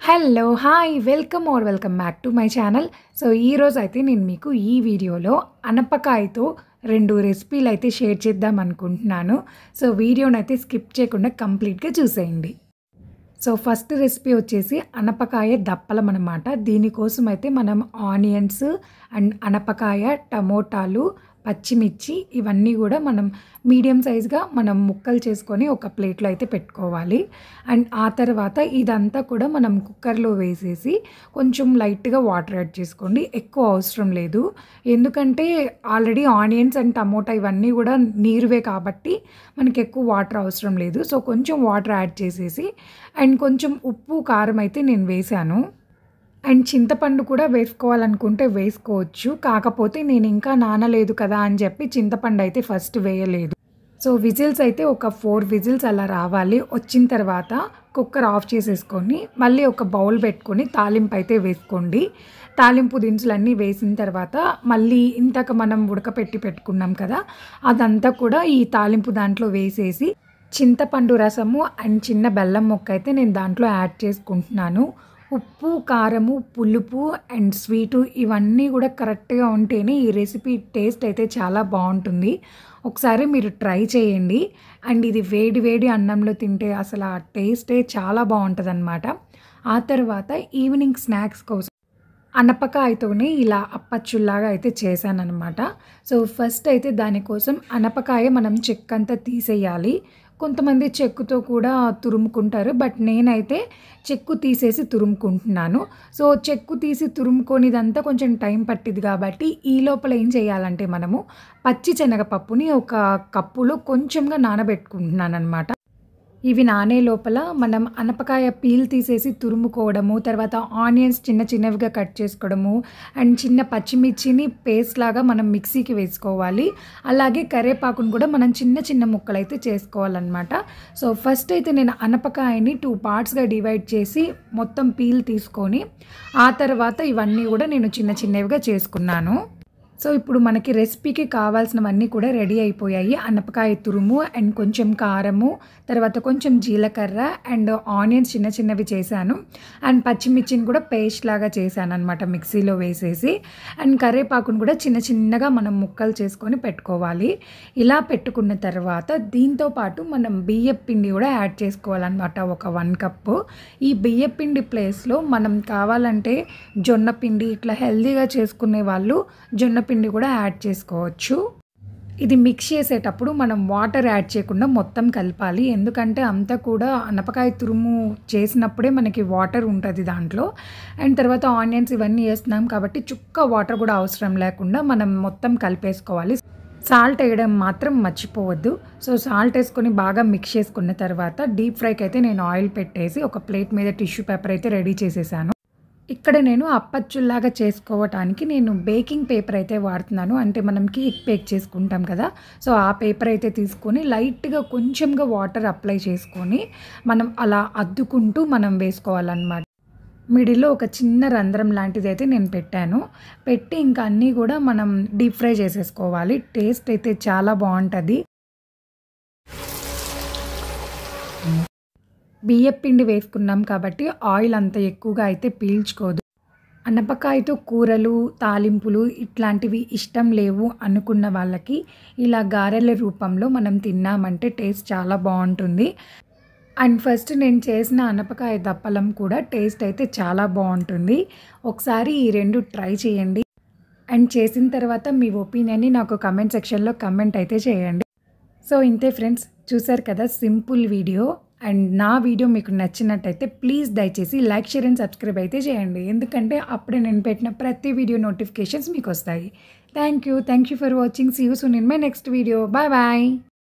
Hello! Hi! Welcome back to my channel. So, ఈరోజైతే నేను మీకు ఈ వీడియోలో అనపకాయతో 2 రెసిపీలైతే షేర్ చేద్దాం అనుకుంటున్నాను. సో, వీడియోనైతే స్కిప్ చేయకుండా కంప్లీట్‌గా చూసేయండి. సో, ఫస్ట్ రెసిపీ వచ్చేసి అనపకాయ దప్పలం అనమాట. దీనికోసమైతే మనం ఆనియన్స్ అండ్ అనపకాయ, టమోటాలు, పచ్చిమిర్చి ఇవన్నీ గూడా మనం మీడియం సైజ్‌గా మనం ముక్కలు చేసుకొని ఒక ప్లేట్‌లో అయితే పెట్టుకోవాలి. అండ్ ఆ తర్వాత ఇదంతా కూడా మనం కుక్కర్‌లో వేసేసి కొంచెం లైట్‌గా వాటర్ యాడ్ చేసుకోండి. ఎక్కువ అవసరం లేదు. ఎందుకంటే ఆల్రెడీ ఆనియన్స్ అండ్ టమోటా ఇవన్నీ గూడా నీరువే కాబట్టి మనకి ఎక్కువ వాటర్ అవసరం లేదు. సో, కొంచెం వాటర్ యాడ్ చేసేసి అండ్ కొంచెం ఉప్పు, కారం అయితే నేను వేశాను. అండ్ చింతపండు కూడా వేసుకోవాలనుకుంటే వేసుకోవచ్చు. కాకపోతే నేను ఇంకా నానలేదు కదా అని చెప్పి చింతపండు అయితే ఫస్ట్ వేయలేదు. సో, విజిల్స్ అయితే ఒక 4 విజిల్స్ అలా రావాలి. వచ్చిన తర్వాత కుక్కర్ ఆఫ్ చేసేసుకొని మళ్ళీ ఒక బౌల్ పెట్టుకొని తాలింపు అయితే వేసుకోండి. తాలింపు దినుసులన్నీ వేసిన తర్వాత మళ్ళీ ఇందాక మనం ఉడకపెట్టి పెట్టుకున్నాం కదా! అదంతా కూడా ఈ తాలింపు దాంట్లో వేసేసి చింతపండు రసము అండ్ చిన్న బెల్లం ముక్క అయితే నేను దాంట్లో యాడ్ చేసుకుంటున్నాను. ఉప్పు, కారము, పులుపు అండ్ స్వీటు ఇవన్నీ కూడా కరెక్ట్‌గా ఉంటేనే ఈ రెసిపీ టేస్ట్ అయితే చాలా బావుంటుంది. ఒకసారి మీరు ట్రై చేయండి. అండ్ ఇది వేడి వేడి అన్నంలో తింటే అసలు ఆ టేస్టే చాలా బావుంటదనమాట. ఆ తర్వాత ఈవినింగ్ స్నాక్స్ కోసం అనపకాయతోనే ఇలా అప్పచ్చుల్లాగా అయితే చేశాననమాట. సో, ఫస్ట్ అయితే దానికోసం అనపకాయ మనం చెక్కంతా తీసేయాలి. కొంతమంది చెక్కుతో కూడా తురుముకుంటారు. బట్ నేనైతే చెక్కు తీసేసి తురుముకుంటున్నాను. సో, చెక్కు తీసి తురుముకొనిదంతా కొంచెం టైం పట్టిద్ది కాబట్టి ఈ లోపల ఏం చేయాలంటే మనము పచ్చి శనగపప్పుని ఒక కప్పులో కొంచెంగా నానబెట్టుకుంటున్నాననమాట. ఇవి నానే లోపల మనం అనపకాయ పీల్ తీసేసి తురుముకోవడము, తర్వాత ఆనియన్స్ చిన్న చిన్నవిగా కట్ చేసుకోవడము, అండ్ చిన్న పచ్చిమిర్చిని పేస్ట్ లాగా మనం మిక్సీకి వేసుకోవాలి. అలాగే కరివేపాకును కూడా మనం చిన్న చిన్న ముక్కలైతే చేసుకోవాలన్నమాట. సో, ఫస్ట్ అయితే నేను అనపకాయని 2 పార్ట్స్‌గా డివైడ్ చేసి మొత్తం పీల్ తీసుకొని, ఆ తర్వాత ఇవన్నీ కూడా నేను చిన్న చిన్నవిగా చేసుకున్నాను. సో, ఇప్పుడు మనకి రెసిపీకి కావాల్సినవన్నీ కూడా రెడీ అయిపోయాయి. అనపకాయ తురుము అండ్ కొంచెం కారము, తర్వాత కొంచెం జీలకర్ర అండ్ ఆనియన్స్ చిన్న చిన్నవి చేశాను. అండ్ పచ్చిమిర్చిని కూడా పేస్ట్ లాగా చేశాననమాట మిక్సీలో వేసేసి. అండ్ కరివేపాకును కూడా చిన్న చిన్నగా మనం ముక్కలు చేసుకొని పెట్టుకోవాలి. ఇలా పెట్టుకున్న తర్వాత దీంతో పాటు మనం బియ్యపు పిండి కూడా యాడ్ చేసుకోవాలన్నమాట ఒక 1 కప్పు. ఈ బియ్యపు పిండి ప్లేస్‌లో మనం కావాలంటే జొన్న పిండి ఇట్లా హెల్తీగా చేసుకునే వాళ్ళు జొన్న పిండి కూడా యాడ్ చేసుకోవచ్చు. ఇది మిక్స్ చేసేటప్పుడు మనం వాటర్ యాడ్ చేయకుండా మొత్తం కలపాలి. ఎందుకంటే అంతా కూడా అనపకాయ తురుము చేసినప్పుడే మనకి వాటర్ ఉంటది దాంట్లో. అండ్ తర్వాత ఆనియన్స్ ఇవన్నీ ఏస్తున్నాం కాబట్టి చుక్క వాటర్ కూడా అవసరం లేకుండా మనం మొత్తం కలిపేసుకోవాలి. సాల్ట్ ఎయడం మాత్రం మర్చిపోవద్దు. సో, సాల్ట్ ఏసుకొని బాగా మిక్స్ చేసుకున్న తర్వాత డీప్ ఫ్రైకి అయితే నేను ఆయిల్ పెట్టేసి ఒక ప్లేట్ మీద టిష్యూ పేపర్ అయితే రెడీ చేసేసాను. ఇక్కడ నేను అప్పచ్చుల్లాగా చేసుకోవటానికి నేను బేకింగ్ పేపర్ అయితే వాడుతున్నాను. అంటే మనం కేక్ బేక్ చేసుకుంటాం కదా! సో, ఆ పేపర్ అయితే తీసుకొని లైట్‌గా కొంచెంగా వాటర్ అప్లై చేసుకొని మనం అలా అద్దుకుంటూ మనం వేసుకోవాలన్నమాట. మిడిల్‌లో ఒక చిన్న రంధ్రం లాంటిదైతే నేను పెట్టాను. పెట్టి ఇంకా అన్నీ కూడా మనం డీప్ ఫ్రై చేసేసుకోవాలి. టేస్ట్ అయితే చాలా బావుంటది. బియ్యపు పిండి వేసుకున్నాం కాబట్టి ఆయిల్ అంత ఎక్కువగా అయితే పీల్చుకోదు. అనపకాయతో కూరలు, తాలింపులు ఇట్లాంటివి ఇష్టం లేవు అనుకున్న వాళ్ళకి ఇలా గారెల రూపంలో మనం తిన్నామంటే టేస్ట్ చాలా బావుంటుంది. అండ్ ఫస్ట్ నేను చేసిన అనపకాయ దప్పలం కూడా టేస్ట్ అయితే చాలా బావుంటుంది. ఒకసారి ఈ 2 ట్రై చేయండి. అండ్ చేసిన తర్వాత మీ ఒపీనియన్‌ని నాకు కామెంట్ సెక్షన్‌లో కామెంట్ అయితే చేయండి. సో, ఇంతే ఫ్రెండ్స్, చూసారు కదా సింపుల్ వీడియో. అండ్ నా వీడియో మీకు నచ్చినట్టయితే ప్లీజ్ దయచేసి లైక్, షేర్ అండ్ సబ్స్క్రైబ్ అయితే చేయండి. ఎందుకంటే అప్పుడే నేను పెట్టిన ప్రతి వీడియో నోటిఫికేషన్స్ మీకొస్తాయి. Thank you for watching. See you soon in my next video. Bye bye.